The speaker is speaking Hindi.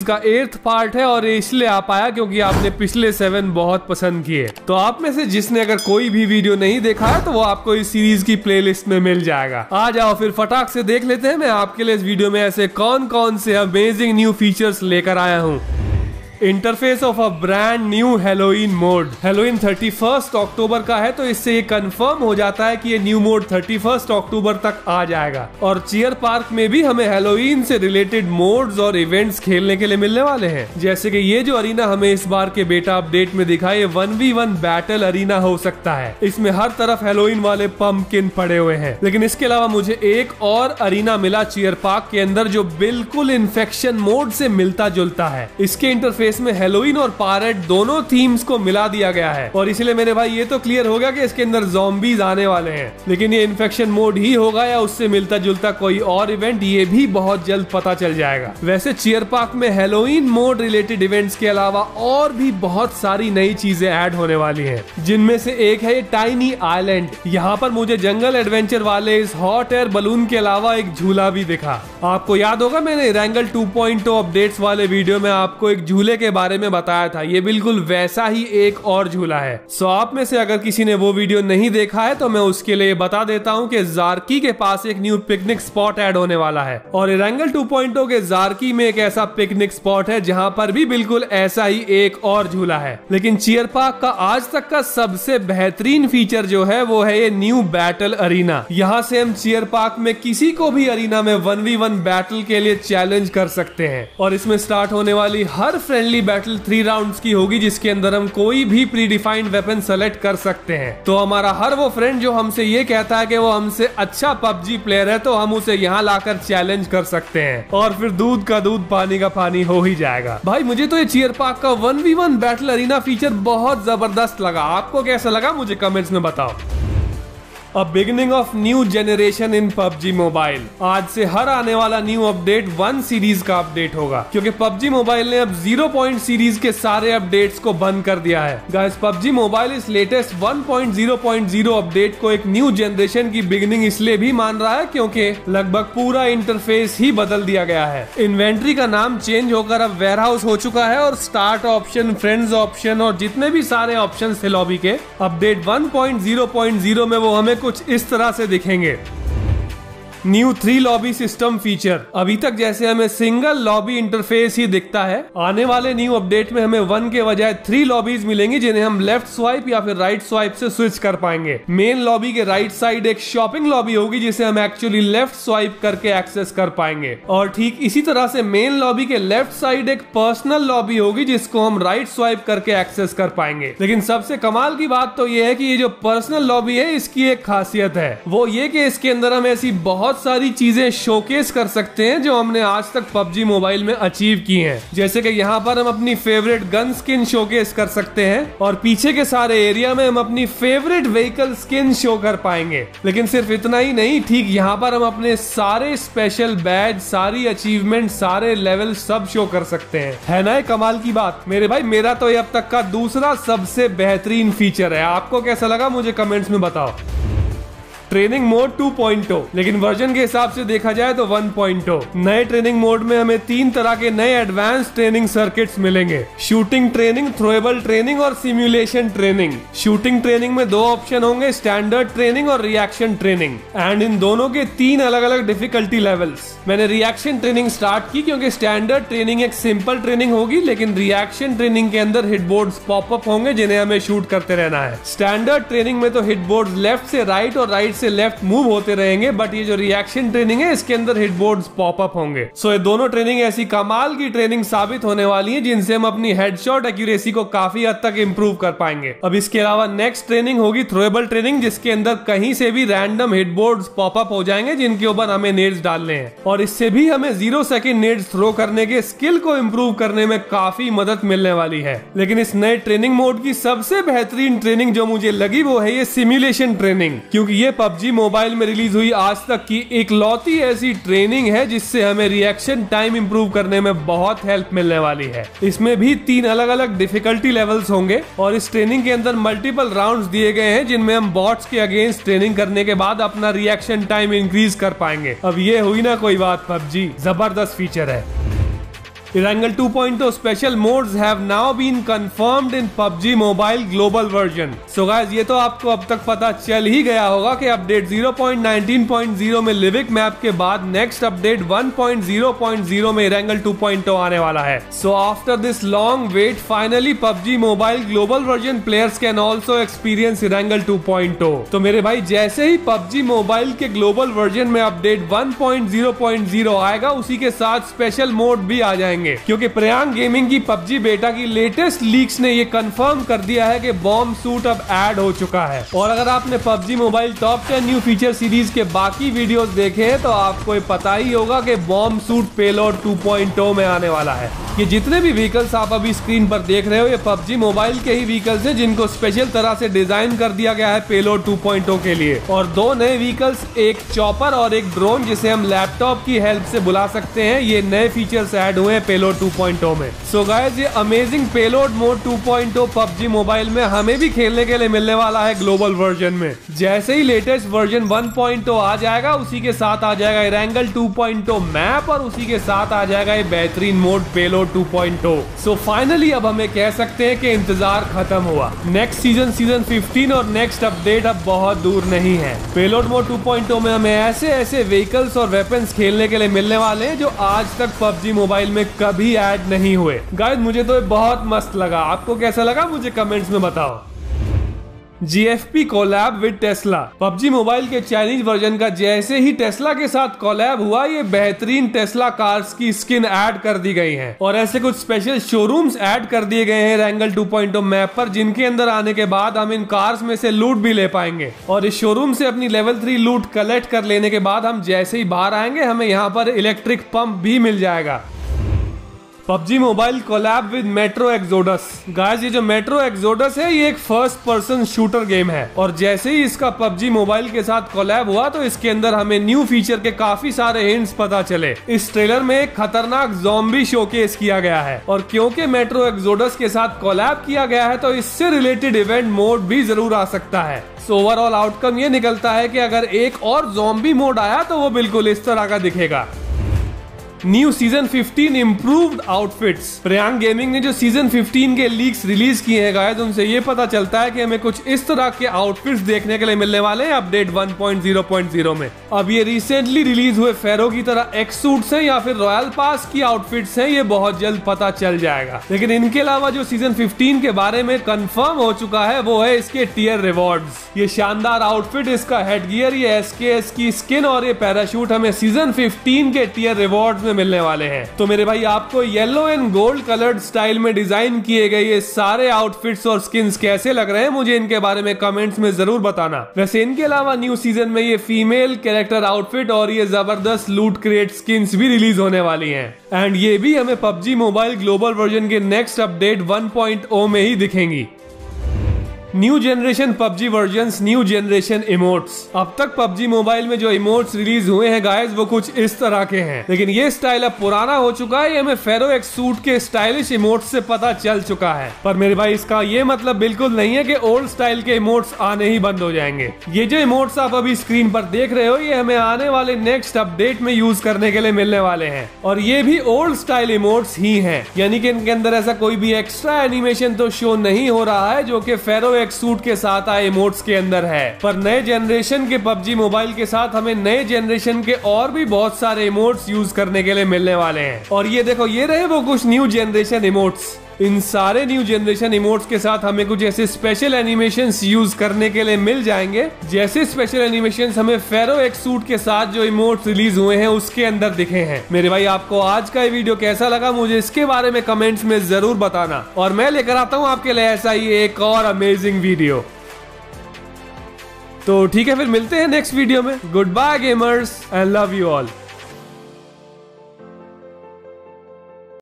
इसका 8th पार्ट है और इसलिए आ पाया क्योंकि आपने पिछले 7 बहुत पसंद किए। तो आप में से जिसने अगर कोई भी वीडियो नहीं देखा है तो वो आपको इस सीरीज की प्लेलिस्ट में मिल जाएगा। आ जाओ फिर फटाक से देख लेते हैं मैं आपके लिए इस वीडियो में ऐसे कौन कौन से अमेजिंग न्यू फीचर्स लेकर आया हूँ। Interface of a brand new Halloween mode. Halloween 31 अक्टूबर का है तो इससे ये कंफर्म हो जाता है कि ये न्यू मोड 31 अक्टूबर तक आ जाएगा। और चियर पार्क में भी हमें हैलोवीन से रिलेटेड मोड्स और इवेंट्स खेलने के लिए मिलने वाले हैं। जैसे कि ये जो अरीना हमें इस बार के बेटा अपडेट में दिखा, ये 1v1 बैटल अरीना हो सकता है। इसमें हर तरफ हैलोवीन वाले पंपकिन पड़े हुए हैं। लेकिन इसके अलावा मुझे एक और अरीना मिला चियर पार्क के अंदर जो बिल्कुल इन्फेक्शन मोड से मिलता जुलता है। इसके इंटरफेस में हैलोवीन और पायरेट दोनों थीम्स को मिला दिया गया है और इसलिए मेरे भाई ये तो क्लियर हो गया कि इसके अंदर ज़ॉम्बीज आने वाले हैं। लेकिन ये इन्फेक्शन मोड ही होगा या उससे मिलता जुलता कोई और इवेंट, ये भी बहुत जल्द पता चल जाएगा। वैसे चियर पार्क में हैलोवीन मोड रिलेटेड इवेंट्स के अलावा और भी बहुत सारी नई चीजें ऐड होने वाली हैं, जिनमें से एक है ये टाइनी आइलैंड। यहाँ पर मुझे जंगल एडवेंचर वाले इस हॉट एयर बलून के अलावा एक झूला भी दिखा। आपको याद होगा मैंने रैंगल 2.0 अपडेट्स वाले वीडियो में आपको एक झूले के बारे में बताया था। ये बिल्कुल वैसा ही एक और झूला है। सो आप में से अगर किसी ने वो वीडियो नहीं देखा है तो मैं उसके लिए बता देता हूँ कि जार्की के पास एक न्यू पिकनिक स्पॉट ऐड होने वाला है और रैंगल 2.0 के जार्की में एक ऐसा पिकनिक स्पॉट है जहाँ पर भी बिल्कुल ऐसा ही एक और झूला है। लेकिन चियर पार्क का आज तक का सबसे बेहतरीन फीचर जो है वो है ये न्यू बैटल अरीना। यहाँ से हम चियर पार्क में किसी को भी अरीना में 1v1 बैटल के लिए चैलेंज कर सकते हैं और इसमें स्टार्ट होने वाली हर फ्रेंडली बैटल 3 राउंड्स की होगी जिसके अंदर हम कोई भी प्री डिफाइंड वेपन सेलेक्ट कर सकते हैं। तो हमारा हर वो फ्रेंड जो हमसे ये कहता है कि वो हमसे अच्छा पबजी प्लेयर है तो हम उसे यहाँ लाकर चैलेंज कर सकते हैं और फिर दूध का दूध पानी का पानी हो ही जाएगा। भाई मुझे तो ये चियर पार्क का 1v1 बैटल अरीना फीचर बहुत जबरदस्त लगा। आपको कैसा लगा मुझे कमेंट्स में बताओ। A beginning of new generation in PUBG Mobile। आज से हर आने वाला न्यू अपडेट 1 सीरीज का अपडेट होगा क्योंकि PUBG Mobile ने अब 0 पॉइंट सीरीज के सारे अपडेट्स को बंद कर दिया है। गाइस PUBG Mobile इस लेटेस्ट 1.0.0 अपडेट को एक न्यू जनरेशन की बिगिनिंग इसलिए भी मान रहा है क्योंकि लगभग पूरा इंटरफेस ही बदल दिया गया है। इन्वेंट्री का नाम चेंज होकर अब वेयरहाउस हो चुका है और स्टार्ट ऑप्शन, फ्रेंड्स ऑप्शन और जितने भी सारे ऑप्शन थे लॉबी के, अपडेट 1.0.0 में वो हमें कुछ इस तरह से दिखेंगे। New 3 lobby system feature. अभी तक जैसे हमें सिंगल लॉबी इंटरफेस ही दिखता है, आने वाले न्यू अपडेट में हमें 1 के बजाय 3 लॉबीज मिलेंगी जिन्हें हम लेफ्ट स्वाइप या फिर राइट स्वाइप से स्विच कर पाएंगे। मेन लॉबी के राइट साइड एक शॉपिंग लॉबी होगी जिसे हम एक्चुअली लेफ्ट स्वाइप करके एक्सेस कर पाएंगे और ठीक इसी तरह से मेन लॉबी के लेफ्ट साइड एक पर्सनल लॉबी होगी जिसको हम राइट स्वाइप करके एक्सेस कर पाएंगे। लेकिन सबसे कमाल की बात तो ये है कि ये जो पर्सनल लॉबी है इसकी एक खासियत है, वो ये कि इसके अंदर हम ऐसी बहुत सारी चीजें शोकेस कर सकते हैं जो हमने आज तक PUBG मोबाइल में अचीव की हैं। जैसे कि यहाँ पर हम अपनी फेवरेट गन स्किन शोकेस कर सकते हैं और पीछे के सारे एरिया में हम अपनी फेवरेट व्हीकल स्किन शो कर पाएंगे। लेकिन सिर्फ इतना ही नहीं, ठीक यहाँ पर हम अपने सारे स्पेशल बैज, सारी अचीवमेंट, सारे लेवल सब शो कर सकते हैं। है ना कमाल की बात मेरे भाई। मेरा तो ये अब तक का दूसरा सबसे बेहतरीन फीचर है। आपको कैसा लगा मुझे कमेंट्स में बताओ। ट्रेनिंग मोड 2.0, लेकिन वर्जन के हिसाब से देखा जाए तो 1.0। नए ट्रेनिंग मोड में हमें 3 तरह के नए एडवांस ट्रेनिंग सर्किट्स मिलेंगे, शूटिंग ट्रेनिंग, थ्रोएबल ट्रेनिंग और सिमुलेशन ट्रेनिंग। शूटिंग ट्रेनिंग में 2 ऑप्शन होंगे, स्टैंडर्ड ट्रेनिंग और रिएक्शन ट्रेनिंग, एंड इन दोनों के 3 अलग अलग डिफिकल्टी लेवल्स। मैंने रिएक्शन ट्रेनिंग स्टार्ट की क्योंकि स्टैंडर्ड ट्रेनिंग एक सिंपल ट्रेनिंग होगी लेकिन रिएक्शन ट्रेनिंग के अंदर हिटबोर्ड्स पॉपअप होंगे जिन्हें हमें शूट करते रहना है। स्टैंडर्ड ट्रेनिंग में तो हिटबोर्ड्स लेफ्ट से राइट और राइट से लेफ्ट मूव होते रहेंगे, बट ये जो रिएक्शन ट्रेनिंग है इसके अंदर हिटबोर्ड्स पॉपअप होंगे। सो ये दोनों ट्रेनिंग ऐसी कमाल की ट्रेनिंग साबित होने वाली है जिनसे हम अपनी हेडशॉट एक्यूरेसी को काफी हद तक इंप्रूव कर पाएंगे। अब इसके अलावा नेक्स्ट ट्रेनिंग होगी थ्रोएबल ट्रेनिंग जिसके अंदर कहीं से भी रैंडम हिटबोर्ड्स पॉपअप हो जाएंगे जिनके ऊपर हमें नेड्स डालने हैं और इससे भी हमें 0 सेकंड नेड्स थ्रो करने के स्किल को इंप्रूव करने में काफी मदद मिलने वाली है। लेकिन इस नए ट्रेनिंग मोड की सबसे बेहतरीन ट्रेनिंग जो मुझे लगी वो है ये सिमुलेशन ट्रेनिंग, क्योंकि ये PUBG मोबाइल में रिलीज हुई आज तक की इकलौती ऐसी ट्रेनिंग है जिससे हमें रिएक्शन टाइम इंप्रूव करने में बहुत हेल्प मिलने वाली है। इसमें भी 3 अलग अलग डिफिकल्टी लेवल्स होंगे और इस ट्रेनिंग के अंदर मल्टीपल राउंड्स दिए गए हैं जिनमें हम बॉट्स के अगेंस्ट ट्रेनिंग करने के बाद अपना रिएक्शन टाइम इंक्रीज कर पाएंगे। अब ये हुई ना कोई बात, PUBG जबरदस्त फीचर है। Erangel 2.0 special modes have now been confirmed in PUBG Mobile Global Version. So guys, ये तो आपको अब तक पता चल ही गया होगा कि अपडेट 0.19.0 में लिविक मैप के बाद नेक्स्ट अपडेट 1.0.0 में Erangel 2.0 आने वाला है. So after this long wait, finally PUBG Mobile Global Version players can also experience Erangel 2.0. तो मेरे भाई, जैसे ही PUBG Mobile के ग्लोबल वर्जन में अपडेट 1.0.0 आएगा, उसी के साथ स्पेशल मोड भी आ जाएंगे, क्योंकि प्रियांग गेमिंग की PUBG बेटा की लेटेस्ट लीक्स ने ये कंफर्म कर दिया है कि बॉम्ब सूट अब ऐड हो चुका है. और अगर आपने PUBG mobile top 10 new feature series के बाकी वीडियोस देखे हैं तो आपको ये पता ही होगा कि बॉम्ब सूट पेलोड 2.0 में आने वाला है. ये जितने भी व्हीकल्स आप अभी स्क्रीन पर देख रहे हो, ये PUBG मोबाइल के ही व्हीकल्स हैं जिनको स्पेशल तरह से डिजाइन कर दिया गया है पेलोड 2.0 के लिए. और दो नए व्हीकल्स, एक चॉपर और एक ड्रोन जिसे हम लैपटॉप की हेल्प से बुला सकते हैं, ये नए फीचर्स ऐड हुए हैं पेलोड 2.0 में. सो गाइस, ये amazing payload mode 2.0 PUBG mobile में हमें भी खेलने के लिए मिलने वाला है ग्लोबल वर्जन में. जैसे ही लेटेस्ट वर्जन 1.0 आ जाएगा, उसी के साथ आ जाएगा Erangel 2.0 मैप और उसी के साथ आ जाएगा ये बेहतरीन मोड पेलोड 2.0. सो फाइनली अब हमें कह सकते हैं कि इंतजार खत्म हुआ. नेक्स्ट सीजन 15 और नेक्स्ट अपडेट अब बहुत दूर नहीं है. पेलोड मोड 2.0 में हमें ऐसे व्हीकल्स और वेपन्स खेलने के लिए मिलने वाले हैं जो आज तक PUBG मोबाइल में कभी ऐड नहीं हुए. गाइस, मुझे तो ये बहुत मस्त लगा. आपको कैसा लगा मुझे कमेंट्स में बताओ. GFP collab with Tesla. PUBG mobile के चाइनीज वर्जन का जैसे ही टेस्ला के साथ कोलैब हुआ, ये बेहतरीन टेस्ला कार्स की स्किन ऐड कर दी गई है और ऐसे कुछ स्पेशल शोरूम्स ऐड कर दिए गए हैं Erangel 2.0 मैप पर, जिनके अंदर आने के बाद हम इन कार्स में से लूट भी ले पाएंगे. और इस शोरूम से अपनी लेवल 3 लूट कलेक्ट कर लेने के बाद हम जैसे ही बाहर आएंगे, हमें यहाँ पर इलेक्ट्रिक पंप भी मिल जाएगा. PUBG mobile collab with metro exodus. Guys, ये जो मेट्रो एक्सोडस है, ये एक फर्स्ट पर्सन शूटर गेम है और जैसे ही इसका PUBG मोबाइल के साथ कोलैब हुआ तो इसके अंदर हमें न्यू फीचर के काफी सारे हिंट्स पता चले. इस ट्रेलर में एक खतरनाक ज़ॉम्बी शोकेस किया गया है और क्योंकि मेट्रो एक्सोडस के साथ कोलैब किया गया है तो इससे रिलेटेड इवेंट मोड भी जरूर आ सकता है. सो ओवरऑल आउटकम ये निकलता है कि अगर एक और ज़ॉम्बी मोड आया तो वो बिल्कुल इस तरह का दिखेगा. New season 15 improved outfits. Priyang gaming ने जो सीजन 15 के लीक्स रिलीज किए हैं गाइस, उनसे ये पता चलता है कि हमें कुछ इस तरह के आउटफिट्स देखने के लिए मिलने वाले हैं अपडेट 1.0.0 में. अब ये रिसेंटली रिलीज हुए फेरो की तरह एक्स सूट्स हैं या फिर रॉयल पास की आउटफिट्स हैं, ये बहुत जल्द पता चल जाएगा. लेकिन इनके अलावा जो सीजन 15 के बारे में कंफर्म हो चुका है वो है इसके टियर रिवॉर्ड्स. ये शानदार आउटफिट, इसका हेडगियर, ये SKS की स्किन और ये पैराशूट हमें सीजन 15 के टियर रिवॉर्ड्स में मिलने वाले हैं. तो मेरे भाई, आपको yellow and gold coloured style में डिजाइन किए गए ये सारे आउटफिट्स और स्किन्स कैसे लग रहे हैं, मुझे इनके बारे में कमेंट्स में जरूर बताना. वैसे इनके अलावा न्यू सीजन में ये फीमेल कैरेक्टर आउटफिट और ये जबरदस्त लूट क्रिएट स्किन्स भी रिलीज होने वाली हैं. एंड ये भी हमें PUBG मोबाइल ग्लोबल वर्जन के नेक्स्ट अपडेट 1.0 में ही दिखेंगी. New generation PUBG versions, new generation emotes. अब तक PUBG मोबाइल में जो इमोट्स रिलीज हुए हैं गाइस, वो कुछ इस तरह के हैं, लेकिन ये स्टाइल अब पुराना हो चुका है. ये हमें फेरो एक्स सूट के स्टाइलिश इमोट्स से पता चल चुका है. पर मेरे भाई, इसका ये मतलब बिल्कुल नहीं है कि ओल्ड स्टाइल के इमोट्स आने ही बंद हो जाएंगे. ये जो इमोट्स आप अभी स्क्रीन पर देख रहे हो, ये हमें आने वाले नेक्स्ट अपडेट में यूज करने के लिए मिलने वाले हैं और ये भी ओल्ड स्टाइल इमोट्स ही हैं. यानी कि इनके अंदर ऐसा कोई भी एक्स्ट्रा एनिमेशन तो शो नहीं हो रहा है जो कि फेरो सूट के साथ आए इमोट्स के अंदर है. पर नए जनरेशन के PUBG मोबाइल के साथ हमें नए जनरेशन के और भी बहुत सारे इमोट्स यूज करने के लिए मिलने वाले हैं. और ये देखो, ये रहे वो कुछ न्यू जनरेशन इमोट्स. इन सारे न्यू जनरेशन इमोट्स के साथ हमें कुछ ऐसे स्पेशल एनिमेशंस यूज करने के लिए मिल जाएंगे, जैसे स्पेशल एनिमेशंस हमें फेरो एक्स सूट के साथ जो इमोट्स रिलीज हुए हैं उसके अंदर दिखे हैं. मेरे भाई, आपको आज का ये वीडियो कैसा लगा, मुझे इसके बारे में कमेंट्स में जरूर बताना और मैं लेकर आता हूँ आपके लिए ऐसा ही एक और अमेजिंग वीडियो. तो ठीक है, फिर मिलते हैं नेक्स्ट वीडियो में. Good bye gamers and love you all.